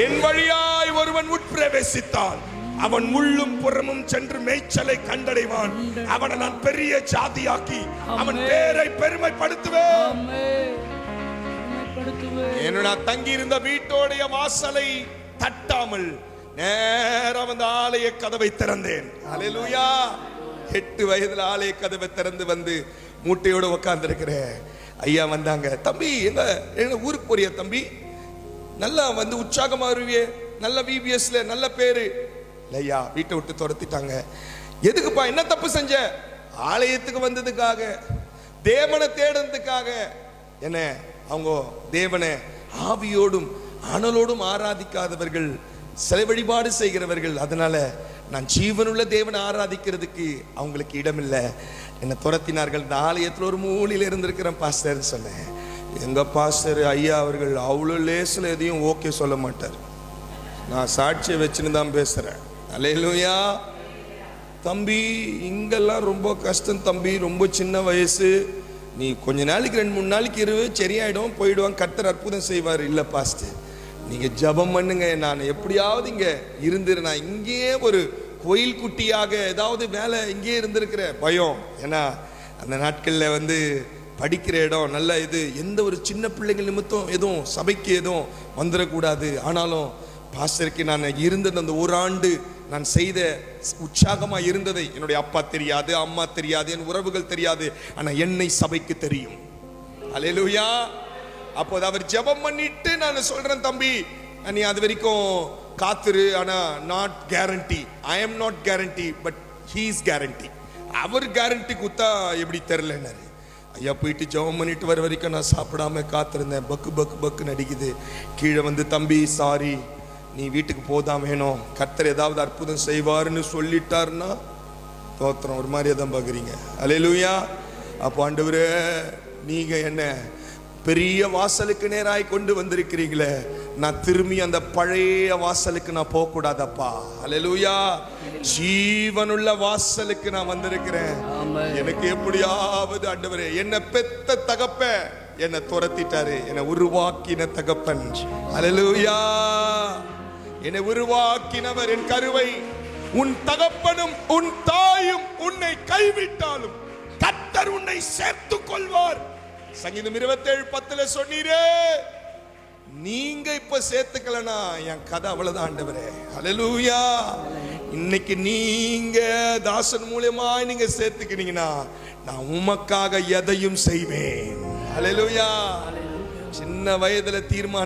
என் வழியாய் ஒருவன் உட்பிரவேசித்தால் அவன் உள்ளும் புறமும் சென்று மேய்ச்சலை கண்டடைவான். அவனை நான் பெரிய ஜாதியாக்கி அவன் பேரை பெருமைப்படுத்துவேன். நான் தங்கி இருந்த வீட்டோடைய வாசலை தட்டாமல் நேரம் அந்த ஆலய கதவை திறந்தேன். அல்லேலூயா. 8 வயதுல ஆலய கதவை திறந்து வந்து மூட்டையோட உட்கார்ந்து இருக்கிறேன். ஐயா வந்தாங்க. தம்பி எங்க ஊருக்கு போறியா தம்பி? நல்லா வந்து உற்சாகமா வருவியே, நல்ல விபிஎஸ்ல நல்ல பேரு. இல்லையா, வீட்டை விட்டு துரத்திட்டாங்க. எதுக்குப்பா, என்ன தப்பு செஞ்ச? ஆலயத்துக்கு வந்ததுக்காக, தேவனை தேடுறதுக்காக. என்ன, அவங்க தேவனை ஆவியோடும் அனலோடும் ஆராதிக்காதவர்கள், சிலை வழிபாடு செய்கிறவர்கள். அதனால நான் ஜீவனுள்ள தேவனை ஆராதிக்கிறதுக்கு அவங்களுக்கு இடம் இல்லை. என்னை துரத்தினார்கள். இந்த ஆலயத்தில் ஒரு மூலையில் இருந்திருக்கிறேன் பாஸ்டர்னு சொன்னேன். எங்க பாஸ்டர் ஐயா அவர்கள் அவ்வளோ லேசில் எதையும் ஓகே சொல்ல மாட்டார். நான் சாட்சியை வச்சுன்னு தான் பேசுறேன். அல்லேலூயா. தம்பி இங்கெல்லாம் ரொம்ப கஷ்டம் தம்பி, ரொம்ப சின்ன வயசு, நீ கொஞ்ச நாளைக்கு 2-3 நாளைக்கு இரு, சரியாயிடும், போயிடுவான், கர்த்தர் அற்புதம் செய்வார். இல்லை பாஸ்டர், நீங்க ஜபம் பண்ணுங்க, நான் எப்படியாவது இங்க இருந்துரு, நான் இங்கேயே ஒரு கோயில் குட்டியாக ஏதாவது வேலை இங்கேயே இருந்திருக்கிற பயம். ஏன்னா அந்த நாட்கள்ல வந்து படிக்கிற இடம் நல்ல இது, எந்த ஒரு சின்ன பிள்ளைகள் நிமித்தம் எதுவும் சபைக்கு எதுவும் வந்துடக்கூடாது. ஆனாலும் பாஸ்டருக்கு நான் இருந்தது அந்த 1 ஆண்டு நான் செய்த உற்சாகமா இருந்ததை என்னுடைய அப்பா தெரியாது, அம்மா தெரியாது, என் உறவுகள் தெரியாது, ஆனா என்னை சபைக்கு தெரியும். அல்லேலூயா. அப்போது அவர் ஜெபம் பண்ணிட்டு நான் சொல்றேன், தம்பி நீ அது வரைக்கும் காத்துரு, ஆனா not guarantee, I am not guarantee but he is guarantee. அவர் கேரண்டி குத்தா எப்படி தெரியலன்னாரு. ஐயா போயிட்டு ஜெபம் பண்ணிட்டு வர வரைக்கும் நான் சாப்பிடாம காத்திருந்தேன். பக்கு பக்கு பக்கு நடிக்குது. கீழே வந்து, தம்பி சாரி, நீ வீட்டுக்கு போதான் வேணும், கர்த்தர் ஏதாவது அற்புதம் செய்வாருன்னு சொல்லிட்டாருன்னா தோத்திரம். ஒரு மாதிரியே தான் பார்க்குறீங்க. அல்லேலூயா. அப்போ ஆண்டவரே, நீங்க என்ன பெரிய வாசலுக்கு நேராய் கொண்டு வந்திருக்கிறீங்களே, நான் திரும்பி அந்த பழைய வாசலுக்கு நான் போக கூடாதப்பா. அல்லேலூயா. ஜீவனுள்ள வாசலுக்கு நான் வந்திருக்கிறேன். எனக்கு எப்படியாவது ஆண்டவரே, என்ன பெத்த தகப்ப என்னை துரத்திட்டாரு, என்னை உருவாக்கின தகப்பன். அல்லேலூயா. என்னை உருவாக்கினவர் என் கருவை, உன் தகப்பனும் உன் தாயும் உன்னை கைவிட்டாலும் கர்த்தர் உன்னை சேர்த்துக் கொள்வார். சங்கீதம் 27:10 சொன்னீரே, நீங்க இப்ப சேர்த்துக்கலனா என் கதை அவ்வளவுதான் ஆண்டவரே. அல்லேலூயா. இன்னைக்கு நீங்க தாசன் மூலமா நீங்க சேர்த்துக்கினீங்கன்னா நான் உமக்காக எதையும் செய்வேன். அல்லேலூயா. சின்ன வயதுல தீர்மானம்